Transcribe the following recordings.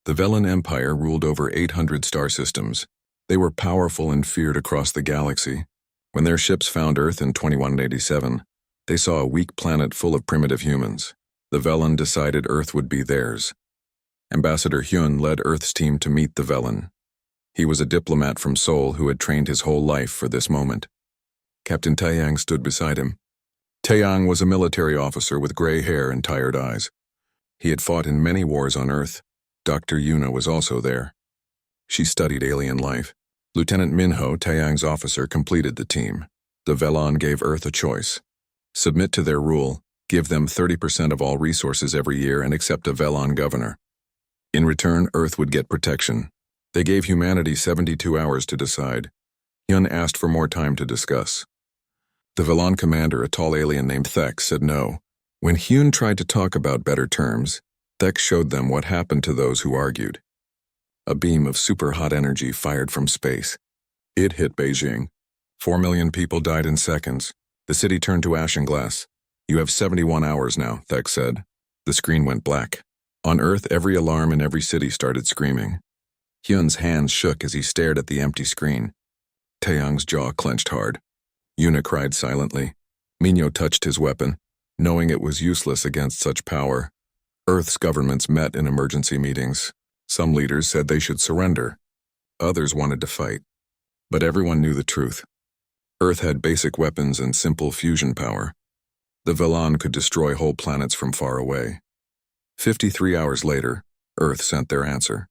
The Velan Empire ruled over 800 star systems. They were powerful and feared across the galaxy. When their ships found Earth in 2187, they saw a weak planet full of primitive humans. The Velan decided Earth would be theirs. Ambassador Hyun led Earth's team to meet the Velan. He was a diplomat from Seoul who had trained his whole life for this moment. Captain Taeyang stood beside him. Taeyang was a military officer with gray hair and tired eyes. He had fought in many wars on Earth. Dr. Yuna was also there. She studied alien life. Lieutenant Minho, Taeyang's officer, completed the team. The Velan gave Earth a choice. Submit to their rule, give them 30% of all resources every year, and accept a Velan governor. In return, Earth would get protection. They gave humanity 72 hours to decide. Hyun asked for more time to discuss. The Velan commander, a tall alien named Thek, said no. When Hyun tried to talk about better terms, Thek showed them what happened to those who argued. A beam of super-hot energy fired from space. It hit Beijing. 4 million people died in seconds. The city turned to ash and glass. You have 71 hours now, Thek said. The screen went black. On Earth, every alarm in every city started screaming. Hyun's hands shook as he stared at the empty screen. Taeyang's jaw clenched hard. Yuna cried silently. Minho touched his weapon, knowing it was useless against such power. Earth's governments met in emergency meetings. Some leaders said they should surrender. Others wanted to fight. But everyone knew the truth. Earth had basic weapons and simple fusion power. The Velan could destroy whole planets from far away. 53 hours later, Earth sent their answer.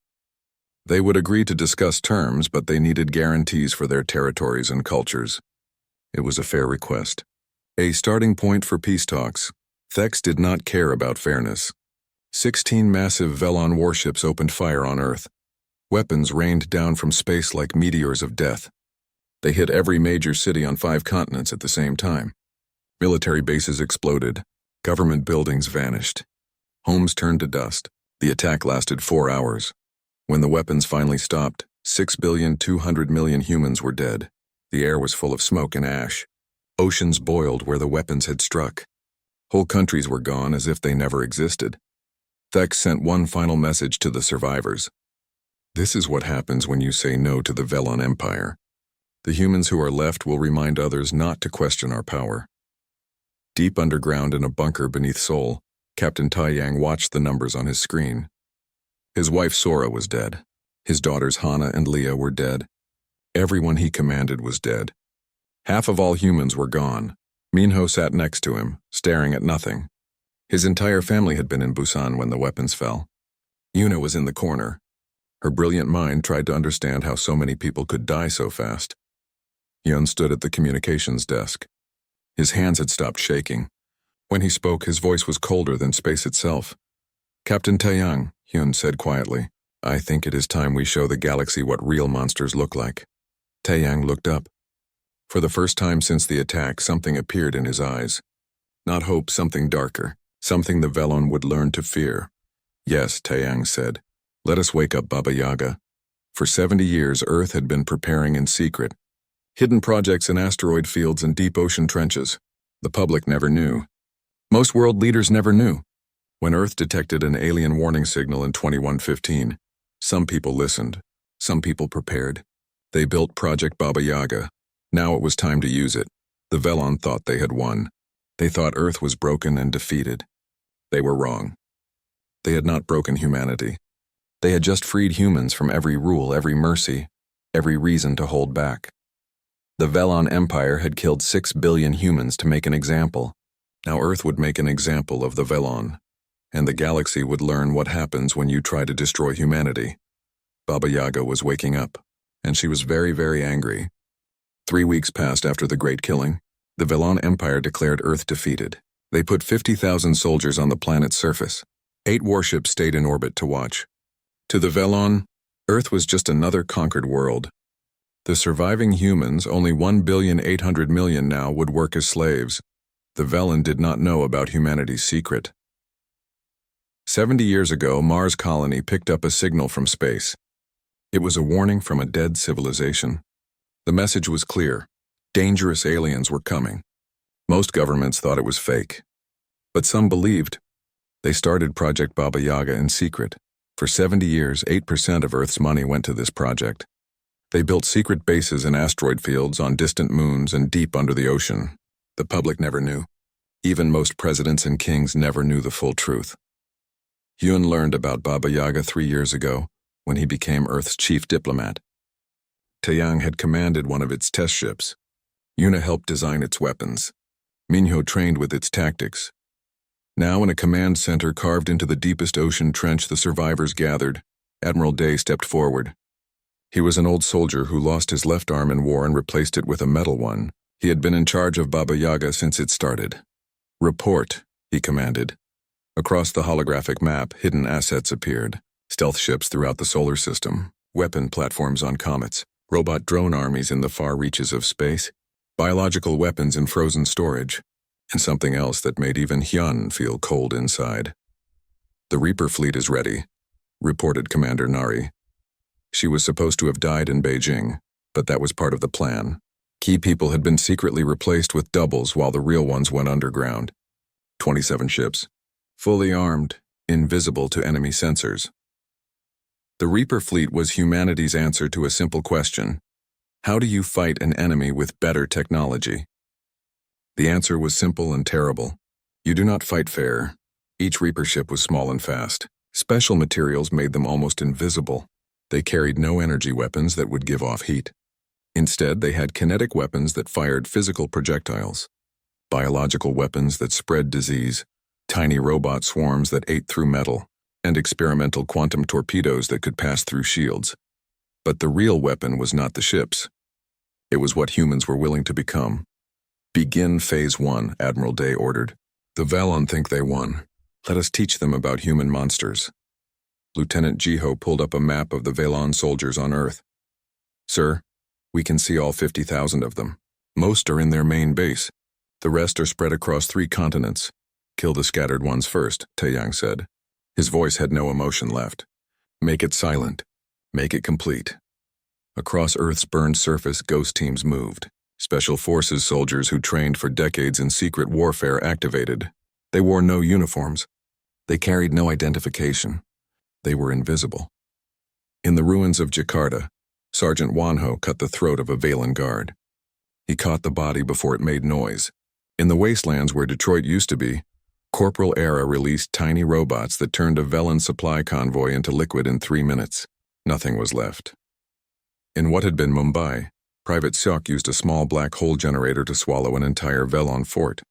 They would agree to discuss terms, but they needed guarantees for their territories and cultures. It was a fair request. A starting point for peace talks. Thex did not care about fairness. 16 massive Velan warships opened fire on Earth. Weapons rained down from space like meteors of death. They hit every major city on 5 continents at the same time. Military bases exploded. Government buildings vanished. Homes turned to dust. The attack lasted 4 hours. When the weapons finally stopped, 6,200,000,000 humans were dead. The air was full of smoke and ash. Oceans boiled where the weapons had struck. Whole countries were gone as if they never existed. Thex sent one final message to the survivors. This is what happens when you say no to the Velan Empire. The humans who are left will remind others not to question our power. Deep underground in a bunker beneath Seoul, Captain Taeyang watched the numbers on his screen. His wife Sora was dead. His daughters Hana and Leah were dead. Everyone he commanded was dead. Half of all humans were gone. Minho sat next to him, staring at nothing. His entire family had been in Busan when the weapons fell. Yuna was in the corner. Her brilliant mind tried to understand how so many people could die so fast. Hyun stood at the communications desk. His hands had stopped shaking. When he spoke, his voice was colder than space itself. Captain Taeyang, Hyun said quietly, I think it is time we show the galaxy what real monsters look like. Taeyang looked up. For the first time since the attack, something appeared in his eyes. Not hope, something darker, something the Velan would learn to fear. Yes, Taeyang said. Let us wake up Baba Yaga. For 70 years, Earth had been preparing in secret. Hidden projects in asteroid fields and deep ocean trenches. The public never knew. Most world leaders never knew. When Earth detected an alien warning signal in 2115, some people listened. Some people prepared. They built Project Baba Yaga. Now it was time to use it. The Velan thought they had won. They thought Earth was broken and defeated. They were wrong. They had not broken humanity. They had just freed humans from every rule, every mercy, every reason to hold back. The Velan Empire had killed 6 billion humans to make an example. Now Earth would make an example of the Velan, and the galaxy would learn what happens when you try to destroy humanity. Baba Yaga was waking up, and she was very, very angry. 3 weeks passed after the Great Killing. The Velan Empire declared Earth defeated. They put 50,000 soldiers on the planet's surface. 8 warships stayed in orbit to watch. To the Velan, Earth was just another conquered world. The surviving humans, only 1,800,000,000 now, would work as slaves. The Velan did not know about humanity's secret. 70 years ago, Mars colony picked up a signal from space. It was a warning from a dead civilization. The message was clear. Dangerous aliens were coming. Most governments thought it was fake. But some believed. They started Project Baba Yaga in secret. For 70 years, 8% of Earth's money went to this project. They built secret bases in asteroid fields on distant moons and deep under the ocean. The public never knew. Even most presidents and kings never knew the full truth. Yun learned about Baba Yaga 3 years ago, when he became Earth's chief diplomat. Taeyang had commanded one of its test ships. Yuna helped design its weapons. Minho trained with its tactics. Now, in a command center carved into the deepest ocean trench the survivors gathered, Admiral Day stepped forward. He was an old soldier who lost his left arm in war and replaced it with a metal one. He had been in charge of Baba Yaga since it started. "Report," he commanded. Across the holographic map, hidden assets appeared. Stealth ships throughout the solar system, weapon platforms on comets, robot drone armies in the far reaches of space, biological weapons in frozen storage, and something else that made even Hyun feel cold inside. "The Reaper fleet is ready," reported Commander Nari. She was supposed to have died in Beijing, but that was part of the plan. Key people had been secretly replaced with doubles while the real ones went underground. 27 ships, fully armed, invisible to enemy sensors. The Reaper fleet was humanity's answer to a simple question: how do you fight an enemy with better technology? The answer was simple and terrible. You do not fight fair. Each Reaper ship was small and fast. Special materials made them almost invisible. They carried no energy weapons that would give off heat. Instead, they had kinetic weapons that fired physical projectiles, biological weapons that spread disease, tiny robot swarms that ate through metal, and experimental quantum torpedoes that could pass through shields. But the real weapon was not the ships. It was what humans were willing to become. "Begin Phase 1, Admiral Day ordered. The Valon think they won. Let us teach them about human monsters." Lieutenant Jiho pulled up a map of the Valon soldiers on Earth. "Sir, we can see all 50,000 of them. Most are in their main base. The rest are spread across 3 continents. Kill the scattered ones first," Taeyang said. His voice had no emotion left. "Make it silent. Make it complete." Across Earth's burned surface, ghost teams moved. Special Forces soldiers who trained for decades in secret warfare activated. They wore no uniforms. They carried no identification. They were invisible. In the ruins of Jakarta, Sergeant Wanho cut the throat of a Valen guard. He caught the body before it made noise. In the wastelands where Detroit used to be, Corporal Era released tiny robots that turned a Velen supply convoy into liquid in 3 minutes. Nothing was left. In what had been Mumbai, Private Seok used a small black hole generator to swallow an entire Velon fort.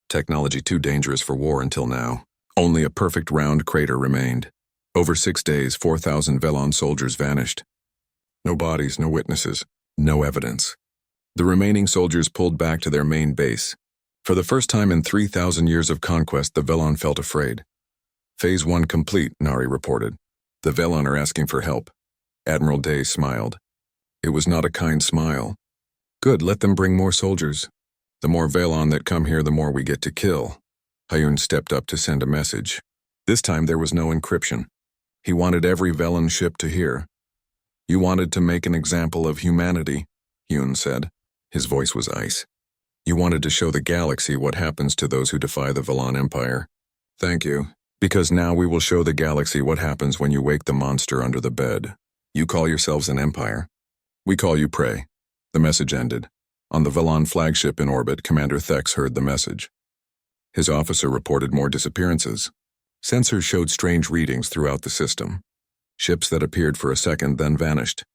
Technology too dangerous for war until now. Only a perfect round crater remained. Over 6 days, 4,000 Velon soldiers vanished. No bodies, no witnesses, no evidence. The remaining soldiers pulled back to their main base. For the first time in 3,000 years of conquest, the Velon felt afraid. "Phase 1 complete," Nari reported. "The Velon are asking for help." Admiral Day smiled. It was not a kind smile. "Good, let them bring more soldiers. The more Velon that come here, the more we get to kill." Hyun stepped up to send a message. This time there was no encryption. He wanted every Velon ship to hear. "You wanted to make an example of humanity," Hyun said. His voice was ice. "You wanted to show the galaxy what happens to those who defy the Velon Empire. Thank you, because now we will show the galaxy what happens when you wake the monster under the bed. You call yourselves an empire. We call you prey." The message ended. On the Velon flagship in orbit, Commander Thex heard the message. His officer reported more disappearances. Sensors showed strange readings throughout the system. Ships that appeared for a second then vanished.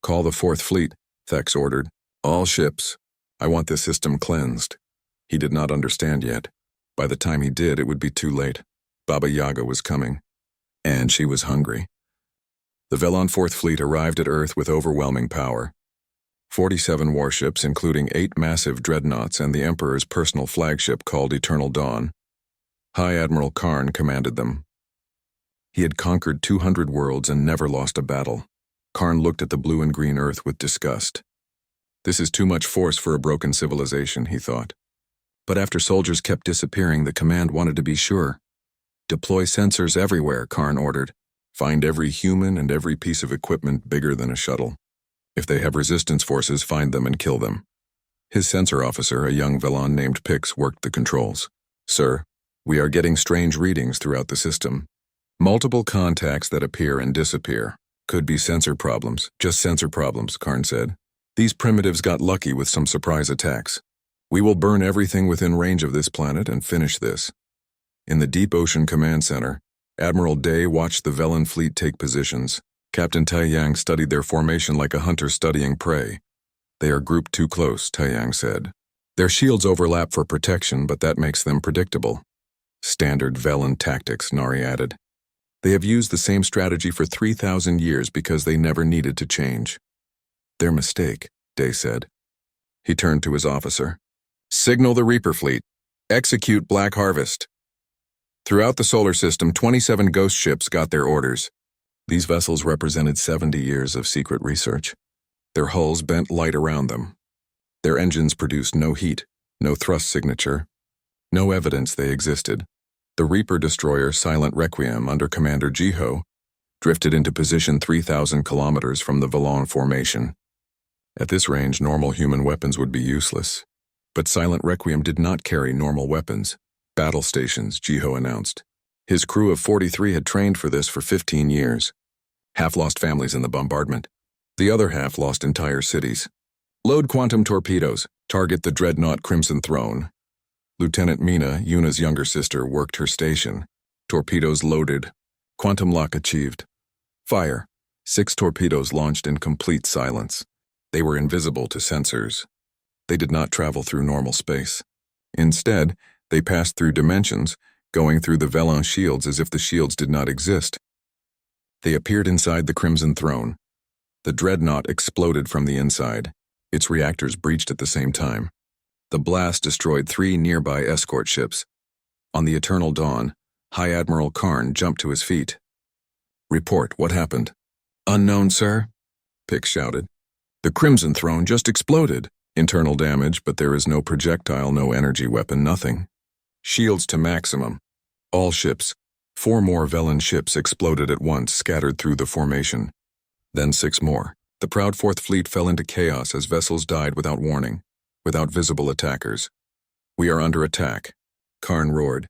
"Call the 4th Fleet," Thex ordered. "All ships. I want this system cleansed." He did not understand yet. By the time he did, it would be too late. Baba Yaga was coming. And she was hungry. The Velon 4th Fleet arrived at Earth with overwhelming power. 47 warships, including 8 massive dreadnoughts and the Emperor's personal flagship called Eternal Dawn. High Admiral Karn commanded them. He had conquered 200 worlds and never lost a battle. Karn looked at the blue and green Earth with disgust. This is too much force for a broken civilization, he thought. But after soldiers kept disappearing, the command wanted to be sure. "Deploy sensors everywhere," Karn ordered. "Find every human and every piece of equipment bigger than a shuttle. If they have resistance forces, find them and kill them." His sensor officer, a young Velon named Pix, worked the controls. "Sir, we are getting strange readings throughout the system. Multiple contacts that appear and disappear. Could be sensor problems, just sensor problems, Karn said. These primitives got lucky with some surprise attacks. We will burn everything within range of this planet and finish this. In the Deep Ocean Command Center, Admiral Day watched the Velan fleet take positions. Captain Taiyang studied their formation like a hunter studying prey. They are grouped too close, Taiyang said. Their shields overlap for protection, but that makes them predictable. Standard Velan tactics, Nari added. They have used the same strategy for 3,000 years because they never needed to change. Their mistake, Day said. He turned to his officer. Signal the Reaper fleet. Execute Black Harvest. Throughout the solar system, 27 ghost ships got their orders. These vessels represented 70 years of secret research. Their hulls bent light around them. Their engines produced no heat, no thrust signature, no evidence they existed. The Reaper destroyer Silent Requiem under Commander Jiho drifted into position 3,000 kilometers from the Velan formation. At this range, normal human weapons would be useless. But Silent Requiem did not carry normal weapons. Battle stations, Jiho announced. His crew of 43 had trained for this for 15 years. Half lost families in the bombardment. The other half lost entire cities. Load quantum torpedoes. Target the dreadnought Crimson Throne. Lieutenant Mina, Yuna's younger sister, worked her station. Torpedoes loaded. Quantum lock achieved. Fire. 6 torpedoes launched in complete silence. They were invisible to sensors. They did not travel through normal space. Instead, they passed through dimensions, going through the Velan shields as if the shields did not exist. They appeared inside the Crimson Throne. The dreadnought exploded from the inside. Its reactors breached at the same time. The blast destroyed 3 nearby escort ships. On the Eternal Dawn, High Admiral Karn jumped to his feet. Report, what happened? Unknown, sir, Pick shouted. The Crimson Throne just exploded. Internal damage, but there is no projectile, no energy weapon, nothing. Shields to maximum. All ships. 4 more Velan ships exploded at once, scattered through the formation. Then 6 more. The proud Fourth Fleet fell into chaos as vessels died without warning, without visible attackers. We are under attack. Karn roared.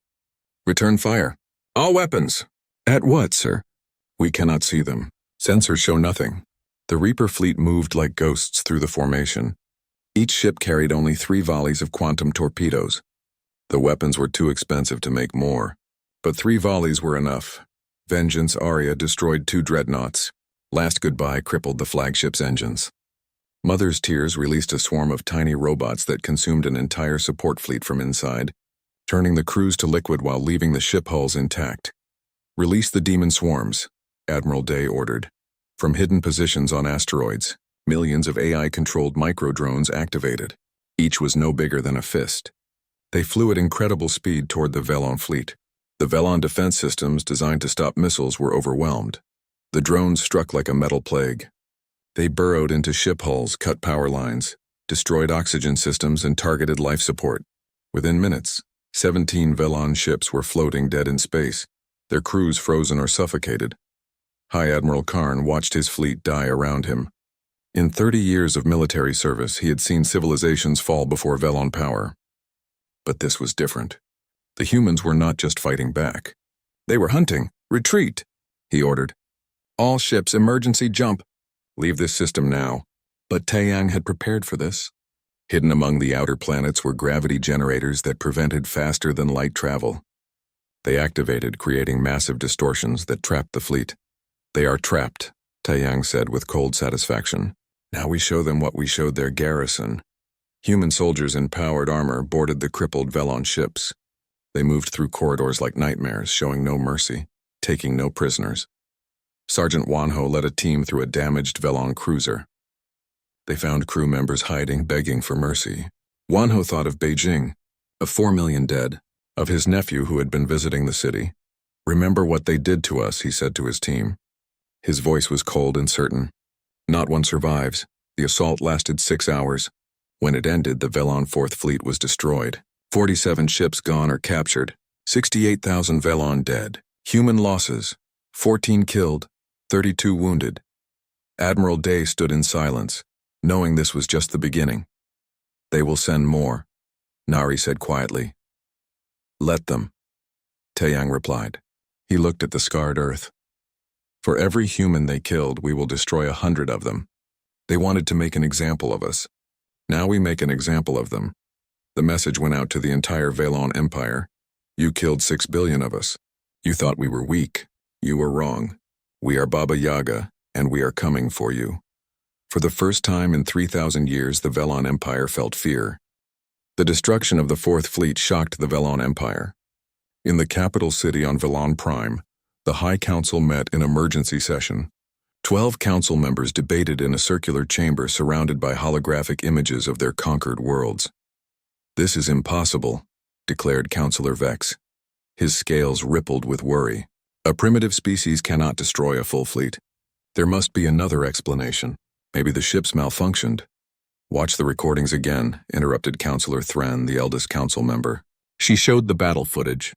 Return fire. All weapons. At what, sir? We cannot see them. Sensors show nothing. The Reaper fleet moved like ghosts through the formation. Each ship carried only 3 volleys of quantum torpedoes. The weapons were too expensive to make more, but 3 volleys were enough. Vengeance Aria destroyed 2 dreadnoughts. Last Goodbye crippled the flagship's engines. Mother's Tears released a swarm of tiny robots that consumed an entire support fleet from inside, turning the crews to liquid while leaving the ship hulls intact. Release the demon swarms, Admiral Day ordered. From hidden positions on asteroids, millions of AI-controlled micro-drones activated. Each was no bigger than a fist. They flew at incredible speed toward the Velan fleet. The Velan defense systems designed to stop missiles were overwhelmed. The drones struck like a metal plague. They burrowed into ship hulls, cut power lines, destroyed oxygen systems, and targeted life support. Within minutes, 17 Velan ships were floating dead in space, their crews frozen or suffocated. High Admiral Karn watched his fleet die around him. In 30 years of military service, he had seen civilizations fall before Velan power. But this was different. The humans were not just fighting back. They were hunting. Retreat, he ordered. All ships, emergency jump. Leave this system now. But Taiyang had prepared for this. Hidden among the outer planets were gravity generators that prevented faster-than-light travel. They activated, creating massive distortions that trapped the fleet. They are trapped, Taiyang said with cold satisfaction. Now we show them what we showed their garrison. Human soldiers in powered armor boarded the crippled Velan ships. They moved through corridors like nightmares, showing no mercy, taking no prisoners. Sergeant Wanho led a team through a damaged Velan cruiser. They found crew members hiding, begging for mercy. Wanho thought of Beijing, of 4 million dead, of his nephew who had been visiting the city. Remember what they did to us, he said to his team. His voice was cold and certain. Not one survives. The assault lasted 6 hours. When it ended, the Velan Fourth Fleet was destroyed. 47 ships gone or captured. 68,000 Velan dead. Human losses. 14 killed. 32 wounded. Admiral Day stood in silence, knowing this was just the beginning. They will send more, Nari said quietly. Let them, Taiyang replied. He looked at the scarred Earth. For every human they killed, we will destroy 100 of them. They wanted to make an example of us. Now we make an example of them. The message went out to the entire Velon Empire. You killed 6 billion of us. You thought we were weak. You were wrong. We are Baba Yaga, and we are coming for you. For the first time in 3,000 years, the Velon Empire felt fear. The destruction of the Fourth Fleet shocked the Velon Empire. In the capital city on Velon Prime, the High Council met in emergency session. 12 council members debated in a circular chamber surrounded by holographic images of their conquered worlds. This is impossible, declared Councillor Vex. His scales rippled with worry. A primitive species cannot destroy a full fleet. There must be another explanation. Maybe the ships malfunctioned. Watch the recordings again, interrupted Councillor Thren, the eldest council member. She showed the battle footage.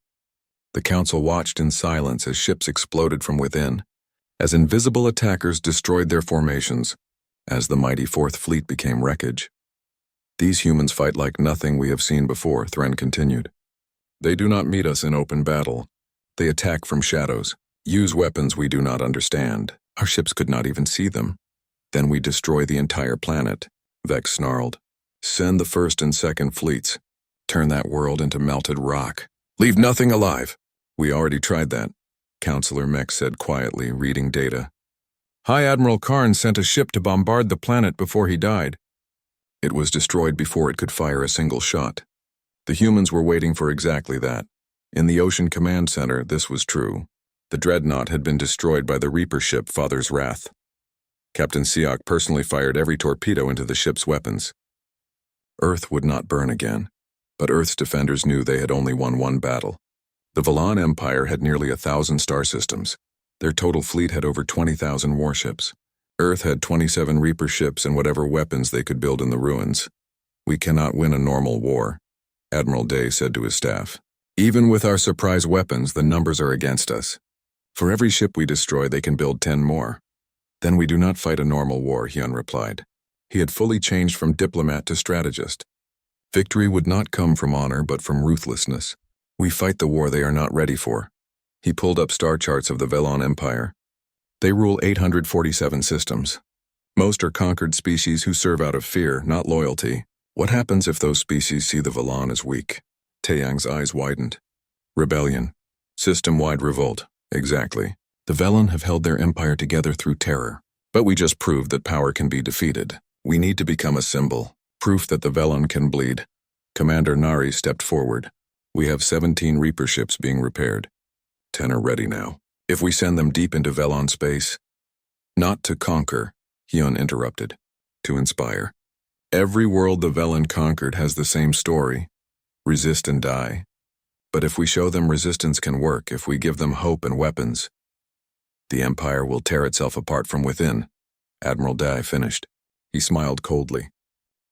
The council watched in silence as ships exploded from within, as invisible attackers destroyed their formations, as the mighty Fourth Fleet became wreckage. These humans fight like nothing we have seen before, Thren continued. They do not meet us in open battle. They attack from shadows, use weapons we do not understand. Our ships could not even see them. Then we destroy the entire planet, Vex snarled. Send the first and second fleets. Turn that world into melted rock. Leave nothing alive. We already tried that, Councillor Mech said quietly, reading data. High Admiral Karn sent a ship to bombard the planet before he died. It was destroyed before it could fire a single shot. The humans were waiting for exactly that. In the Ocean Command Center, this was true. The Dreadnought had been destroyed by the Reaper ship Father's Wrath. Captain Siak personally fired every torpedo into the ship's weapons. Earth would not burn again, but Earth's defenders knew they had only won one battle. The Velon Empire had nearly 1,000 star systems. Their total fleet had over 20,000 warships. Earth had 27 Reaper ships and whatever weapons they could build in the ruins. We cannot win a normal war, Admiral Day said to his staff. Even with our surprise weapons, the numbers are against us. For every ship we destroy, they can build 10 more. Then we do not fight a normal war, Hyun replied. He had fully changed from diplomat to strategist. Victory would not come from honor, but from ruthlessness. We fight the war they are not ready for. He pulled up star charts of the Velon Empire. They rule 847 systems. Most are conquered species who serve out of fear, not loyalty. What happens if those species see the Velon as weak? Taeyang's eyes widened. Rebellion. System-wide revolt. Exactly. The Velon have held their empire together through terror. But we just proved that power can be defeated. We need to become a symbol. Proof that the Velon can bleed. Commander Nari stepped forward. We have 17 Reaper ships being repaired. 10 are ready now. If we send them deep into Velon space, not to conquer, Hyun interrupted, to inspire. Every world the Velon conquered has the same story. Resist and die. But if we show them resistance can work, if we give them hope and weapons, the Empire will tear itself apart from within, Admiral Dai finished. He smiled coldly.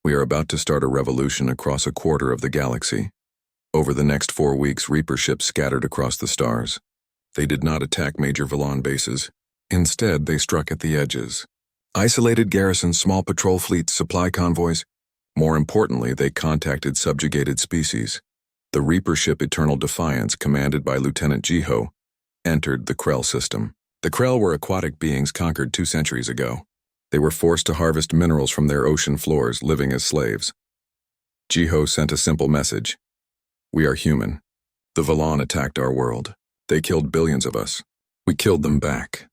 We are about to start a revolution across a quarter of the galaxy. Over the next 4 weeks, Reaper ships scattered across the stars. They did not attack major Velon bases. Instead, they struck at the edges. Isolated garrisons, small patrol fleets, supply convoys. More importantly, they contacted subjugated species. The Reaper ship Eternal Defiance, commanded by Lieutenant Jiho, entered the Krell system. The Krell were aquatic beings conquered 2 centuries ago. They were forced to harvest minerals from their ocean floors, living as slaves. Jiho sent a simple message. We are human. The Velon attacked our world. They killed billions of us. We killed them back.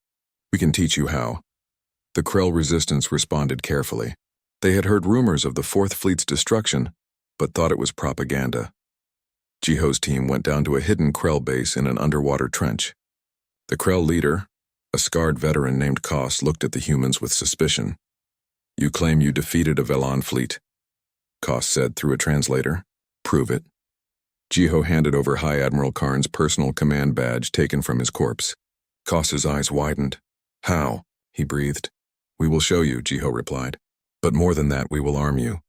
We can teach you how. The Krell resistance responded carefully. They had heard rumors of the Fourth Fleet's destruction, but thought it was propaganda. Jiho's team went down to a hidden Krell base in an underwater trench. The Krell leader, a scarred veteran named Koss, looked at the humans with suspicion. You claim you defeated a Velon fleet, Koss said through a translator. Prove it. Jiho handed over High Admiral Karn's personal command badge taken from his corpse. Koss's eyes widened. How? He breathed. We will show you, Jiho replied. But more than that, we will arm you.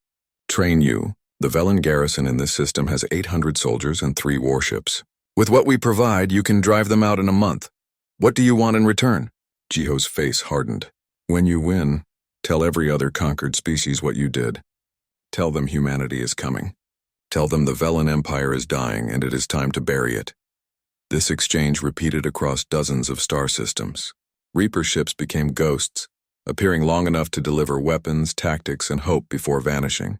Train you. The Velon garrison in this system has 800 soldiers and 3 warships. With what we provide, you can drive them out in a month. What do you want in return? Jiho's face hardened. When you win, tell every other conquered species what you did. Tell them humanity is coming. Tell them the Velon Empire is dying and it is time to bury it. This exchange repeated across dozens of star systems. Reaper ships became ghosts, appearing long enough to deliver weapons, tactics, and hope before vanishing.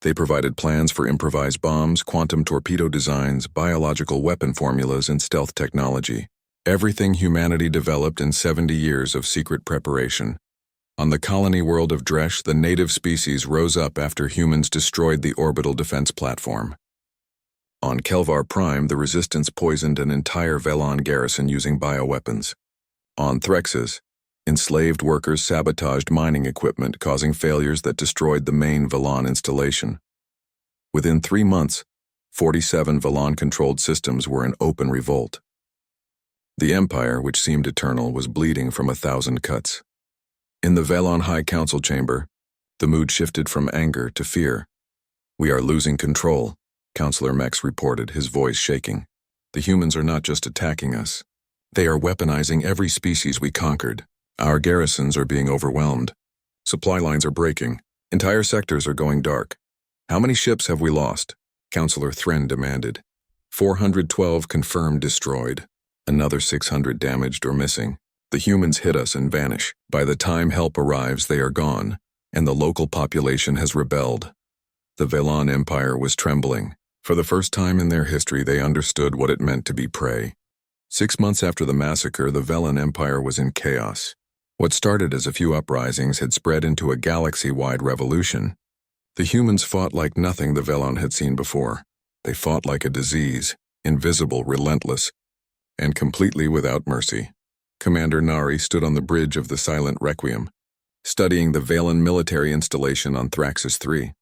They provided plans for improvised bombs, quantum torpedo designs, biological weapon formulas, and stealth technology. Everything humanity developed in 70 years of secret preparation. On the colony world of Dresh, the native species rose up after humans destroyed the orbital defense platform. On Kelvar Prime, the Resistance poisoned an entire Velon garrison using bioweapons. On Threxus, enslaved workers sabotaged mining equipment, causing failures that destroyed the main Velon installation. Within 3 months, 47 Velon-controlled systems were in open revolt. The Empire, which seemed eternal, was bleeding from 1,000 cuts. In the Velon High Council chamber, the mood shifted from anger to fear. "We are losing control," Counselor Mex reported, his voice shaking. "The humans are not just attacking us. They are weaponizing every species we conquered. Our garrisons are being overwhelmed. Supply lines are breaking. Entire sectors are going dark. How many ships have we lost?" Counselor Thren demanded. 412 confirmed destroyed. Another 600 damaged or missing. The humans hit us and vanish. By the time help arrives, they are gone, and the local population has rebelled. The Velon Empire was trembling. For the first time in their history, they understood what it meant to be prey. 6 months after the massacre, the Velon Empire was in chaos. What started as a few uprisings had spread into a galaxy-wide revolution. The humans fought like nothing the Velon had seen before. They fought like a disease, invisible, relentless, and completely without mercy. Commander Nari stood on the bridge of the Silent Requiem, studying the Velon military installation on Thraxus 3.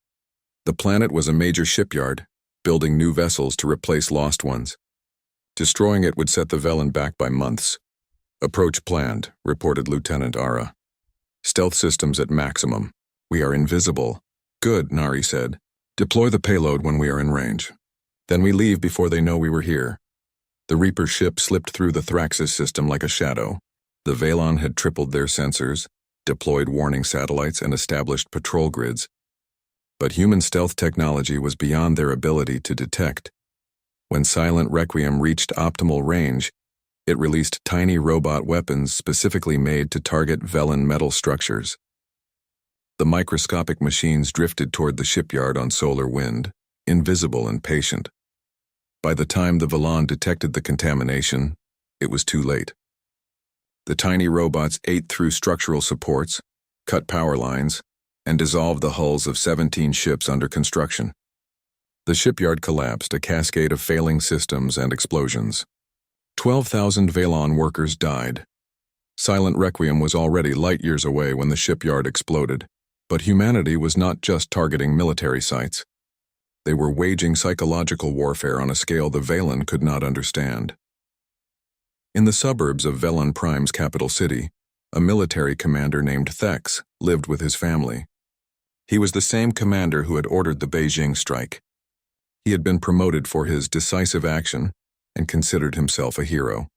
The planet was a major shipyard, building new vessels to replace lost ones. Destroying it would set the Velon back by months. "Approach planned," reported Lieutenant Ara. "Stealth systems at maximum. We are invisible." "Good," Nari said. "Deploy the payload when we are in range. Then we leave before they know we were here." The Reaper ship slipped through the Thraxus system like a shadow. The Velon had tripled their sensors, deployed warning satellites, and established patrol grids. But human stealth technology was beyond their ability to detect. When Silent Requiem reached optimal range, it released tiny robot weapons specifically made to target Velon metal structures. The microscopic machines drifted toward the shipyard on solar wind, invisible and patient. By the time the Velon detected the contamination, it was too late. The tiny robots ate through structural supports, cut power lines, and dissolved the hulls of 17 ships under construction. The shipyard collapsed, a cascade of failing systems and explosions. 12,000 Velon workers died. Silent Requiem was already light years away when the shipyard exploded, but humanity was not just targeting military sites. They were waging psychological warfare on a scale the Velon could not understand. In the suburbs of Velon Prime's capital city, a military commander named Thex lived with his family. He was the same commander who had ordered the Beijing strike. He had been promoted for his decisive action and considered himself a hero.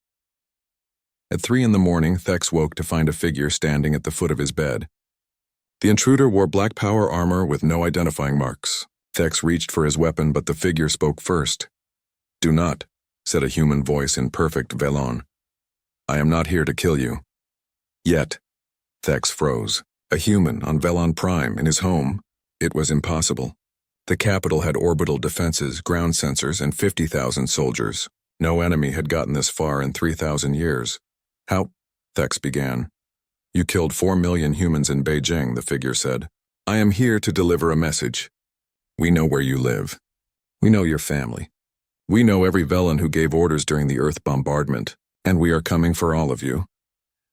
At 3 a.m, Thex woke to find a figure standing at the foot of his bed. The intruder wore black power armor with no identifying marks. Thex reached for his weapon, but the figure spoke first. "Do not," said a human voice in perfect Velon. "I am not here to kill you." Yet, Thex froze. A human on Velon Prime in his home? It was impossible. The capital had orbital defenses, ground sensors, and 50,000 soldiers. No enemy had gotten this far in 3,000 years. "How?" Thex began. "You killed 4 million humans in Beijing," the figure said. "I am here to deliver a message. We know where you live. We know your family. We know every Velon who gave orders during the Earth bombardment, and we are coming for all of you."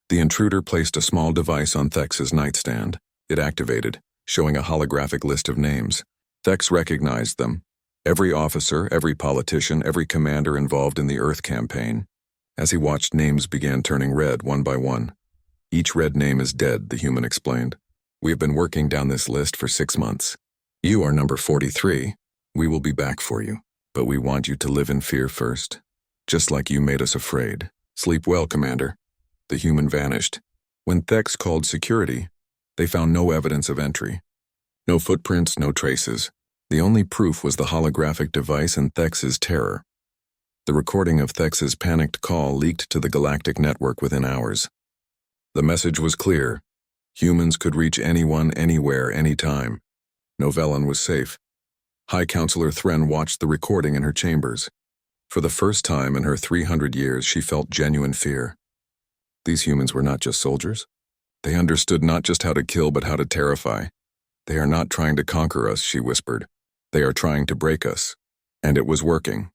The intruder placed a small device on Thex's nightstand. It activated, showing a holographic list of names. Thex recognized them. Every officer, every politician, every commander involved in the Earth campaign. As he watched, names began turning red one by one. "Each red name is dead," the human explained. "We have been working down this list for 6 months. You are number 43. We will be back for you, but we want you to live in fear first, just like you made us afraid. Sleep well, Commander." The human vanished. When Thex called security, they found no evidence of entry. No footprints, no traces. The only proof was the holographic device and Thex's terror. The recording of Thex's panicked call leaked to the Galactic network within hours. The message was clear. Humans could reach anyone, anywhere, anytime. Novellan was safe. High Counselor Thren watched the recording in her chambers. For the first time in her 300 years, she felt genuine fear. These humans were not just soldiers. They understood not just how to kill, but how to terrify. They are not trying to conquer us, she whispered. They are trying to break us. And it was working.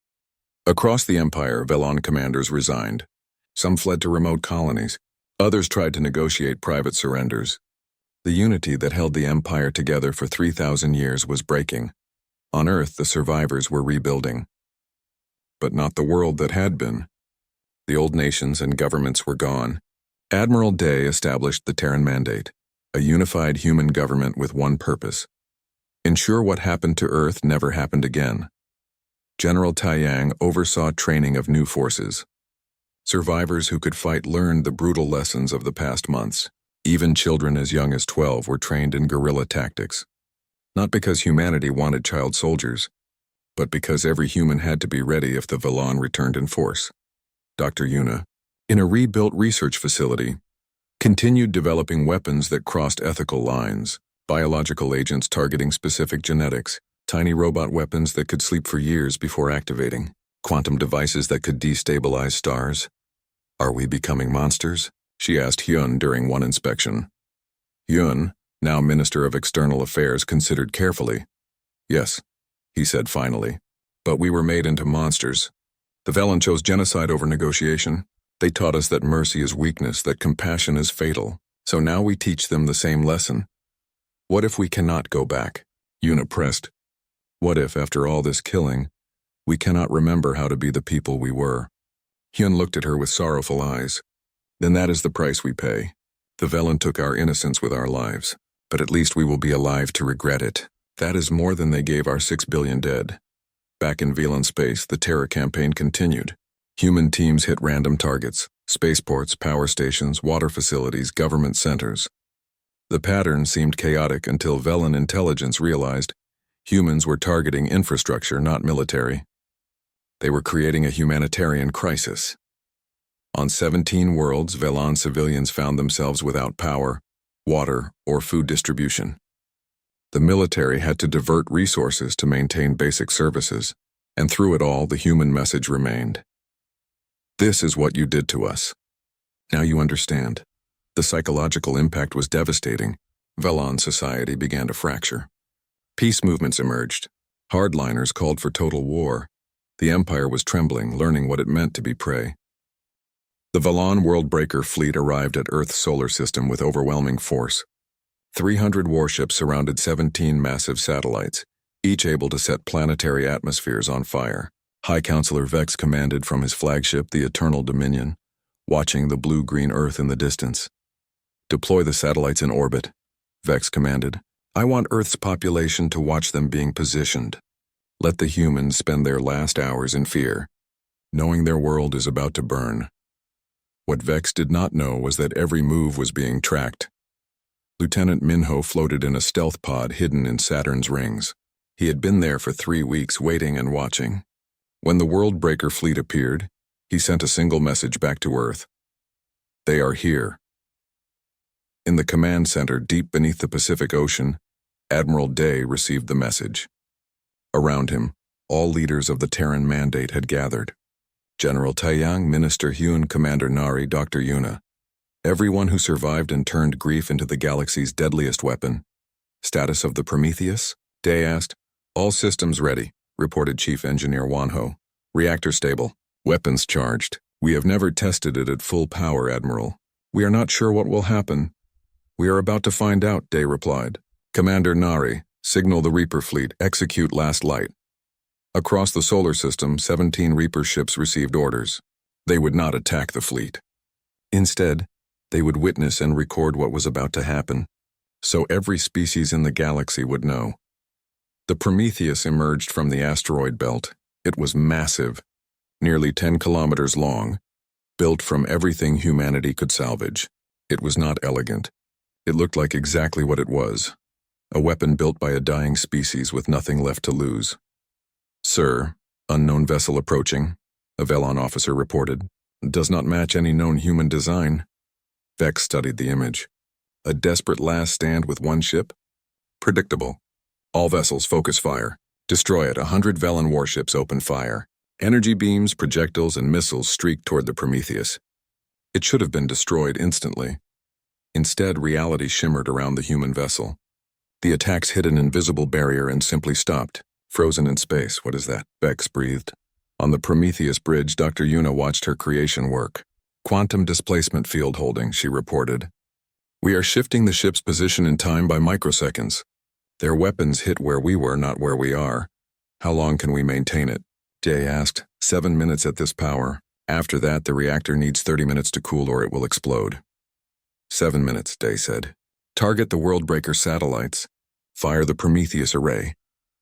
Across the Empire, Velan commanders resigned. Some fled to remote colonies. Others tried to negotiate private surrenders. The unity that held the Empire together for 3,000 years was breaking. On Earth, the survivors were rebuilding. But not the world that had been. The old nations and governments were gone. Admiral Day established the Terran Mandate, a unified human government with one purpose: ensure what happened to Earth never happened again. General Taiyang oversaw training of new forces. Survivors who could fight learned the brutal lessons of the past months. Even children as young as 12 were trained in guerrilla tactics. Not because humanity wanted child soldiers, but because every human had to be ready if the Velan returned in force. Dr. Yuna, in a rebuilt research facility, continued developing weapons that crossed ethical lines, biological agents targeting specific genetics, tiny robot weapons that could sleep for years before activating, quantum devices that could destabilize stars. Are we becoming monsters? She asked Hyun during one inspection. Hyun, now Minister of External Affairs, considered carefully. Yes, he said finally. But we were made into monsters. The Velan chose genocide over negotiation. They taught us that mercy is weakness, that compassion is fatal. So now we teach them the same lesson. What if we cannot go back? Yuna pressed. What if, after all this killing, we cannot remember how to be the people we were? Hyun looked at her with sorrowful eyes. Then that is the price we pay. The Velan took our innocence with our lives, but at least we will be alive to regret it. That is more than they gave our 6 billion dead. Back in Velan space, the terror campaign continued. Human teams hit random targets: spaceports, power stations, water facilities, government centers. The pattern seemed chaotic until Velan intelligence realized humans were targeting infrastructure, not military. They were creating a humanitarian crisis. On 17 worlds, Velan civilians found themselves without power, water, or food distribution. The military had to divert resources to maintain basic services, and through it all, the human message remained. This is what you did to us. Now you understand. The psychological impact was devastating. Velan society began to fracture. Peace movements emerged. Hardliners called for total war. The Empire was trembling, learning what it meant to be prey. The Velan Worldbreaker fleet arrived at Earth's solar system with overwhelming force. 300 warships surrounded 17 massive satellites, each able to set planetary atmospheres on fire. High Counselor Vex commanded from his flagship, the Eternal Dominion, watching the blue-green Earth in the distance. Deploy the satellites in orbit, Vex commanded. I want Earth's population to watch them being positioned. Let the humans spend their last hours in fear, knowing their world is about to burn. What Vex did not know was that every move was being tracked. Lieutenant Minho floated in a stealth pod hidden in Saturn's rings. He had been there for 3 weeks, waiting and watching. When the Worldbreaker fleet appeared, he sent a single message back to Earth. They are here. In the command center deep beneath the Pacific Ocean, Admiral Day received the message. Around him, all leaders of the Terran Mandate had gathered. General Taiyang, Minister Hyun, Commander Nari, Dr. Yuna. Everyone who survived and turned grief into the galaxy's deadliest weapon. Status of the Prometheus? Day asked. All systems ready, reported Chief Engineer Wanho. Reactor stable. Weapons charged. We have never tested it at full power, Admiral. We are not sure what will happen. We are about to find out, Day replied. Commander Nari, signal the Reaper fleet, execute last light. Across the solar system, 17 Reaper ships received orders. They would not attack the fleet. Instead, they would witness and record what was about to happen, so every species in the galaxy would know. The Prometheus emerged from the asteroid belt. It was massive, nearly 10 kilometers long, built from everything humanity could salvage. It was not elegant. It looked like exactly what it was, a weapon built by a dying species with nothing left to lose. Sir, unknown vessel approaching. a Velon officer reported. Does not match any known human design. Vex studied the image. A desperate last stand with one ship? Predictable. All vessels focus fire. Destroy it. 100 Velon warships open fire. Energy beams, projectiles, and missiles streaked toward the Prometheus. It should have been destroyed instantly. Instead, reality shimmered around the human vessel. The attacks hit an invisible barrier and simply stopped. Frozen in space. What is that? Vex breathed. On the Prometheus bridge, Dr. Yuna watched her creation work. Quantum displacement field holding, she reported. We are shifting the ship's position in time by microseconds. Their weapons hit where we were, not where we are. How long can we maintain it? Jay asked. 7 minutes at this power. After that, the reactor needs 30 minutes to cool or it will explode. 7 minutes, Day said. Target the Worldbreaker satellites. Fire the Prometheus array.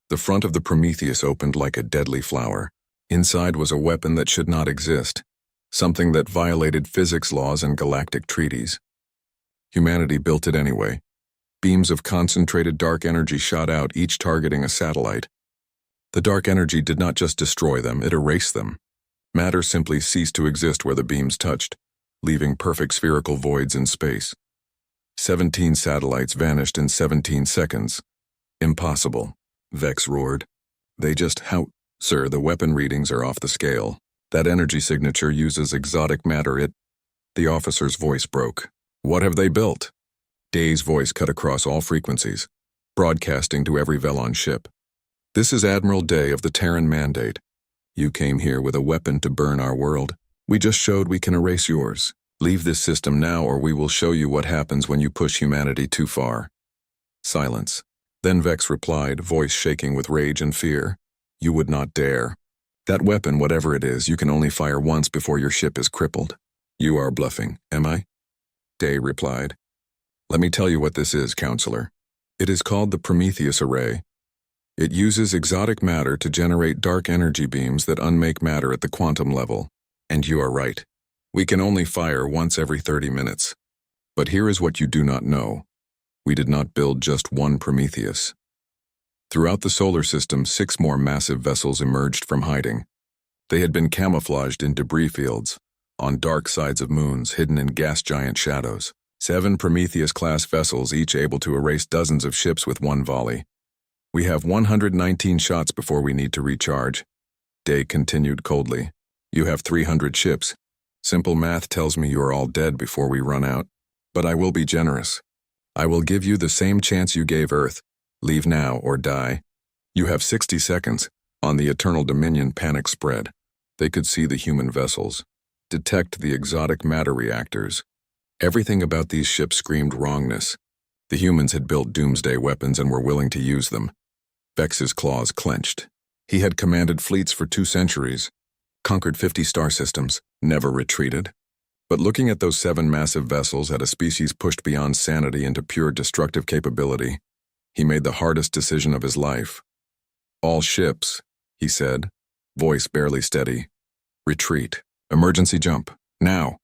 The front of the Prometheus opened like a deadly flower. Inside was a weapon that should not exist, something that violated physics laws and galactic treaties. Humanity built it anyway. Beams of concentrated dark energy shot out, each targeting a satellite. The dark energy did not just destroy them, it erased them. Matter simply ceased to exist where the beams touched, leaving perfect spherical voids in space. 17 satellites vanished in 17 seconds. Impossible, Vex roared. They just Sir, the weapon readings are off the scale. That energy signature uses exotic matter. The officer's voice broke. What have they built? Day's voice cut across all frequencies, broadcasting to every Velon ship. This is Admiral Day of the Terran Mandate. You came here with a weapon to burn our world. We just showed we can erase yours. Leave this system now or we will show you what happens when you push humanity too far. Silence. Then Vex replied, voice shaking with rage and fear. You would not dare. That weapon, whatever it is, you can only fire once before your ship is crippled. You are bluffing, am I? Day replied. Let me tell you what this is, Counselor. It is called the Prometheus Array. It uses exotic matter to generate dark energy beams that unmake matter at the quantum level. And you are right. We can only fire once every 30 minutes. But here is what you do not know. We did not build just one Prometheus. Throughout the solar system, 6 more massive vessels emerged from hiding. They had been camouflaged in debris fields, on dark sides of moons, hidden in gas giant shadows. 7 Prometheus-class vessels, each able to erase dozens of ships with one volley. We have 119 shots before we need to recharge. Day continued coldly. You have 300 ships. Simple math tells me you are all dead before we run out. But I will be generous. I will give you the same chance you gave Earth. Leave now or die. You have 60 seconds. On the Eternal Dominion, panic spread. They could see the human vessels, detect the exotic matter reactors. Everything about these ships screamed wrongness. The humans had built doomsday weapons and were willing to use them. Vex's claws clenched. He had commanded fleets for 2 centuries, conquered 50 star systems, never retreated. But looking at those 7 massive vessels at a species pushed beyond sanity into pure destructive capability, he made the hardest decision of his life. All ships, he said, voice barely steady. Retreat. Emergency jump. Now.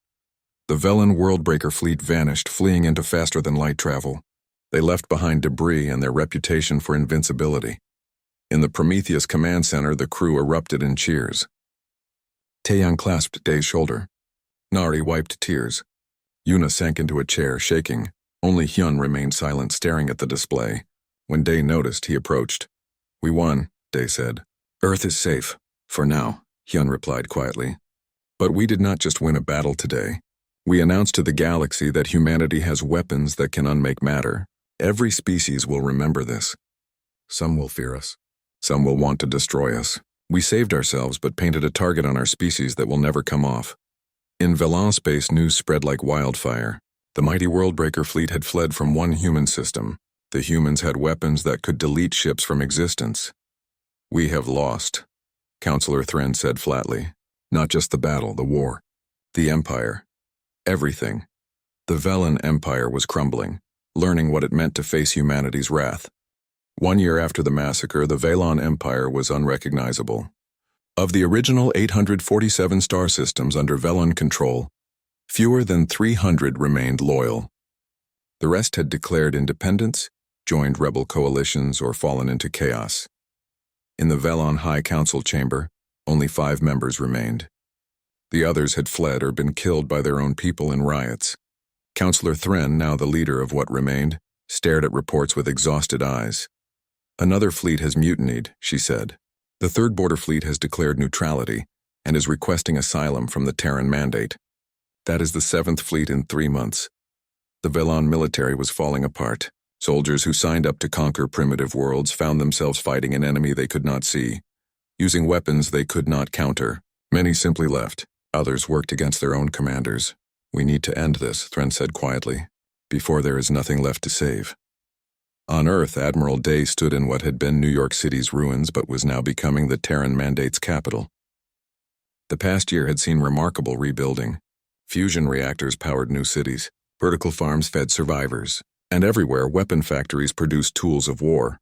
The Velon Worldbreaker fleet vanished, fleeing into faster-than-light travel. They left behind debris and their reputation for invincibility. In the Prometheus command center, the crew erupted in cheers. Taeyang clasped Day's shoulder. Nari wiped tears. Yuna sank into a chair, shaking. Only Hyun remained silent, staring at the display. When Day noticed, he approached. We won, Day said. Earth is safe. For now, Hyun replied quietly. But we did not just win a battle today. We announced to the galaxy that humanity has weapons that can unmake matter. Every species will remember this. Some will fear us. Some will want to destroy us. We saved ourselves but painted a target on our species that will never come off. In Velon space, news spread like wildfire. The mighty Worldbreaker fleet had fled from one human system. The humans had weapons that could delete ships from existence. We have lost, Counselor Thren said flatly. Not just the battle, the war. The Empire. Everything. The Velon Empire was crumbling, learning what it meant to face humanity's wrath. 1 year after the massacre, the Velon Empire was unrecognizable. Of the original 847 star systems under Velon control, fewer than 300 remained loyal. The rest had declared independence, joined rebel coalitions, or fallen into chaos. In the Velon High Council chamber, only 5 members remained. The others had fled or been killed by their own people in riots. Councillor Thren, now the leader of what remained, stared at reports with exhausted eyes. "Another fleet has mutinied," she said. "The Third Border Fleet has declared neutrality and is requesting asylum from the Terran Mandate. That is the 7th fleet in 3 months. The Velan military was falling apart. Soldiers who signed up to conquer primitive worlds found themselves fighting an enemy they could not see, using weapons they could not counter. Many simply left. Others worked against their own commanders. We need to end this," Thren said quietly, "before there is nothing left to save." On Earth, Admiral Day stood in what had been New York City's ruins but was now becoming the Terran Mandate's capital. The past year had seen remarkable rebuilding. Fusion reactors powered new cities, vertical farms fed survivors, and everywhere weapon factories produced tools of war.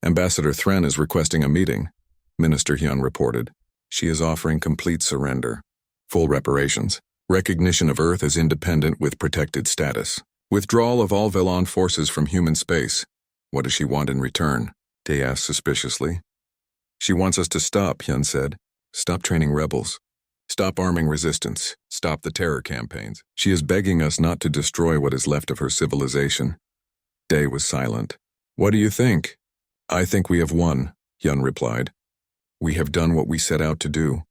"Ambassador Thren is requesting a meeting," Minister Hyun reported. "She is offering complete surrender, full reparations, recognition of Earth as independent with protected status, withdrawal of all Velan forces from human space." "What does she want in return?" Day asked suspiciously. "She wants us to stop," Hyun said. "Stop training rebels. Stop arming resistance. Stop the terror campaigns. She is begging us not to destroy what is left of her civilization." Day was silent. "What do you think?" "I think we have won," Hyun replied. "We have done what we set out to do.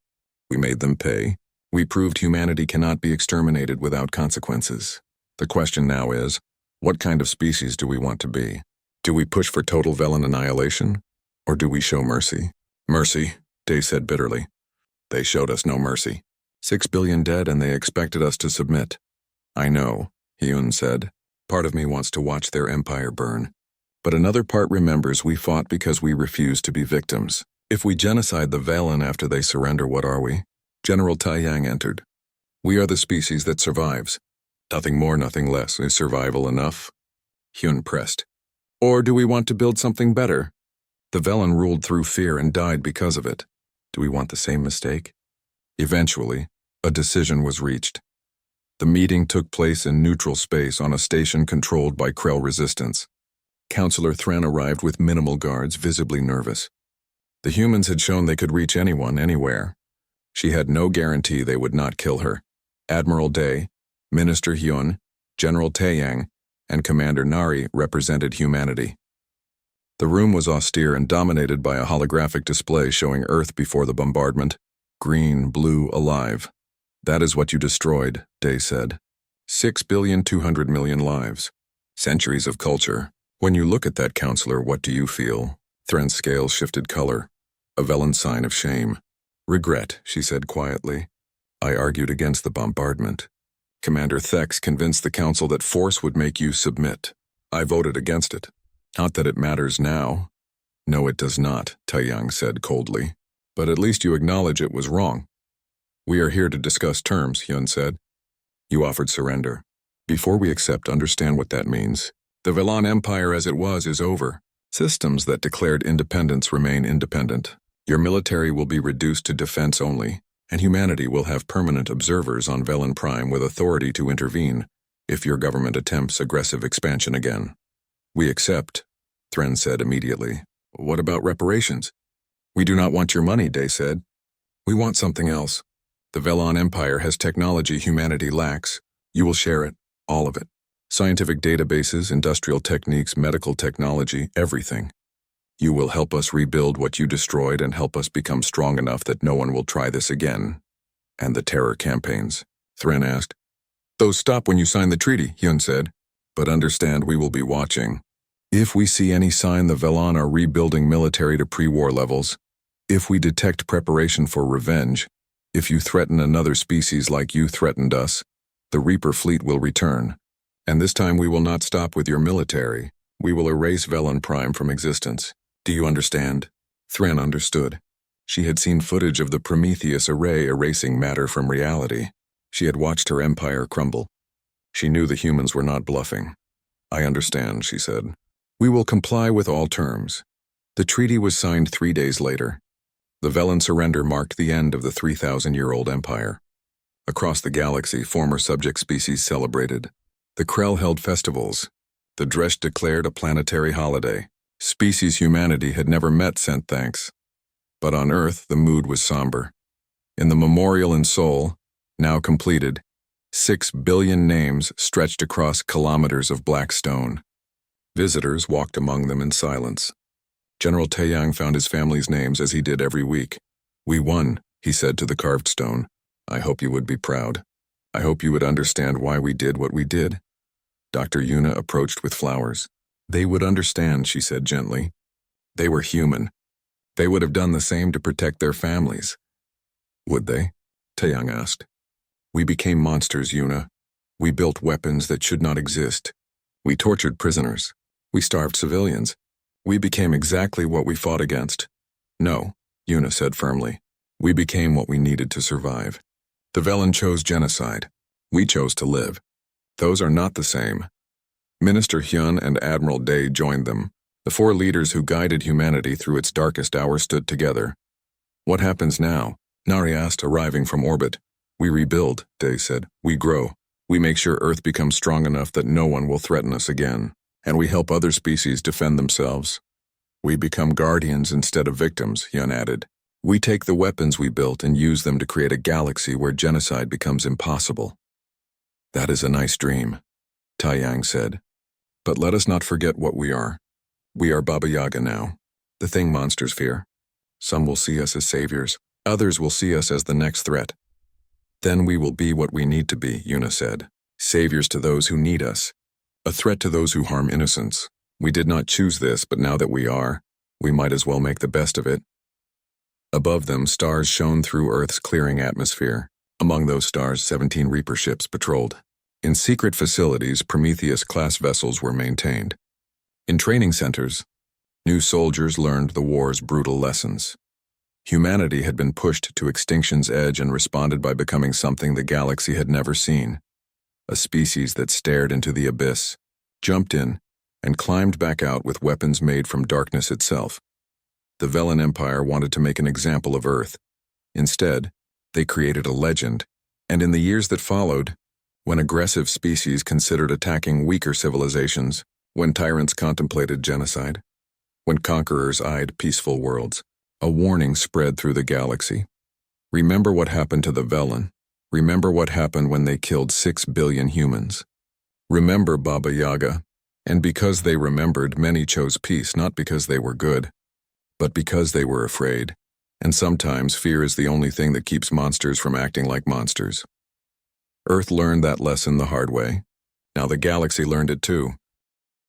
We made them pay. We proved humanity cannot be exterminated without consequences. The question now is, what kind of species do we want to be? Do we push for total Velan annihilation? Or do we show mercy?" "Mercy," Day said bitterly. "They showed us no mercy. 6 billion dead and they expected us to submit." "I know," Hyun said. "Part of me wants to watch their empire burn. But another part remembers we fought because we refused to be victims. If we genocide the Velan after they surrender, what are we?" General Taiyang entered. "We are the species that survives. Nothing more, nothing less. Is survival enough?" Hyun pressed. "Or do we want to build something better? The Velan ruled through fear and died because of it. Do we want the same mistake?" Eventually, a decision was reached. The meeting took place in neutral space on a station controlled by Krell resistance. Councillor Thren arrived with minimal guards, visibly nervous. The humans had shown they could reach anyone, anywhere. She had no guarantee they would not kill her. Admiral Day, Minister Hyun, General Taeyang, and Commander Nari represented humanity. The room was austere and dominated by a holographic display showing Earth before the bombardment, green, blue, alive. "That is what you destroyed," Day said. 6,200,000,000 lives. Centuries of culture. When you look at that, Counselor, what do you feel? Thren's scales shifted color. A Velan sign of shame. "Regret," she said quietly. "I argued against the bombardment. Commander Thex convinced the Council that force would make you submit. I voted against it. Not that it matters now." "No, it does not," Taiyang said coldly. "But at least you acknowledge it was wrong." "We are here to discuss terms," Hyun said. "You offered surrender. Before we accept, understand what that means. The Velan Empire as it was is over. Systems that declared independence remain independent. Your military will be reduced to defense only, and humanity will have permanent observers on Velan Prime with authority to intervene if your government attempts aggressive expansion again." "We accept," Thren said immediately. "What about reparations?" "We do not want your money," Day said. "We want something else. The Velan Empire has technology humanity lacks. You will share it, all of it. Scientific databases, industrial techniques, medical technology, everything. You will help us rebuild what you destroyed and help us become strong enough that no one will try this again." "And the terror campaigns?" Thren asked. "Those stop when you sign the treaty," Hyun said. "But understand we will be watching. If we see any sign the Velan are rebuilding military to pre-war levels, if we detect preparation for revenge, if you threaten another species like you threatened us, the Reaper fleet will return. And this time we will not stop with your military. We will erase Velan Prime from existence. Do you understand?" Thren understood. She had seen footage of the Prometheus array erasing matter from reality. She had watched her empire crumble. She knew the humans were not bluffing. "I understand," she said. "We will comply with all terms." The treaty was signed 3 days later. The Velan surrender marked the end of the 3,000-year-old empire. Across the galaxy, former subject species celebrated. The Krell held festivals. The Dresh declared a planetary holiday. Species humanity had never met sent thanks. But on Earth, the mood was somber. In the memorial in Seoul, now completed. 6 billion names stretched across kilometers of black stone. Visitors walked among them in silence. General Taeyang found his family's names as he did every week. "We won," he said to the carved stone. "I hope you would be proud. I hope you would understand why we did what we did." Dr. Yuna approached with flowers. "They would understand," she said gently. "They were human. They would have done the same to protect their families." "Would they?" Taeyang asked. "We became monsters, Yuna. We built weapons that should not exist. We tortured prisoners. We starved civilians. We became exactly what we fought against." "No," Yuna said firmly. "We became what we needed to survive. The Velen chose genocide. We chose to live. Those are not the same." Minister Hyun and Admiral Day joined them. The four leaders who guided humanity through its darkest hour stood together. "What happens now?" Nari asked, arriving from orbit. "We rebuild," Day said. "We grow. We make sure Earth becomes strong enough that no one will threaten us again. And we help other species defend themselves. We become guardians instead of victims," Hyun added. "We take the weapons we built and use them to create a galaxy where genocide becomes impossible." "That is a nice dream," Taeyang said. "But let us not forget what we are. We are Baba Yaga now, the thing monsters fear. Some will see us as saviors. Others will see us as the next threat. Then we will be what we need to be," Yuna said. "Saviors to those who need us. A threat to those who harm innocents. We did not choose this, but now that we are, we might as well make the best of it." Above them, stars shone through Earth's clearing atmosphere. Among those stars, 17 Reaper ships patrolled. In secret facilities, Prometheus-class vessels were maintained. In training centers, new soldiers learned the war's brutal lessons. Humanity had been pushed to extinction's edge and responded by becoming something the galaxy had never seen. A species that stared into the abyss, jumped in, and climbed back out with weapons made from darkness itself. The Velen Empire wanted to make an example of Earth. Instead, they created a legend, and in the years that followed, when aggressive species considered attacking weaker civilizations, when tyrants contemplated genocide, when conquerors eyed peaceful worlds, a warning spread through the galaxy. Remember what happened to the Velen. Remember what happened when they killed 6 billion humans. Remember Baba Yaga. And because they remembered, many chose peace, not because they were good, but because they were afraid. And sometimes fear is the only thing that keeps monsters from acting like monsters. Earth learned that lesson the hard way. Now the galaxy learned it too.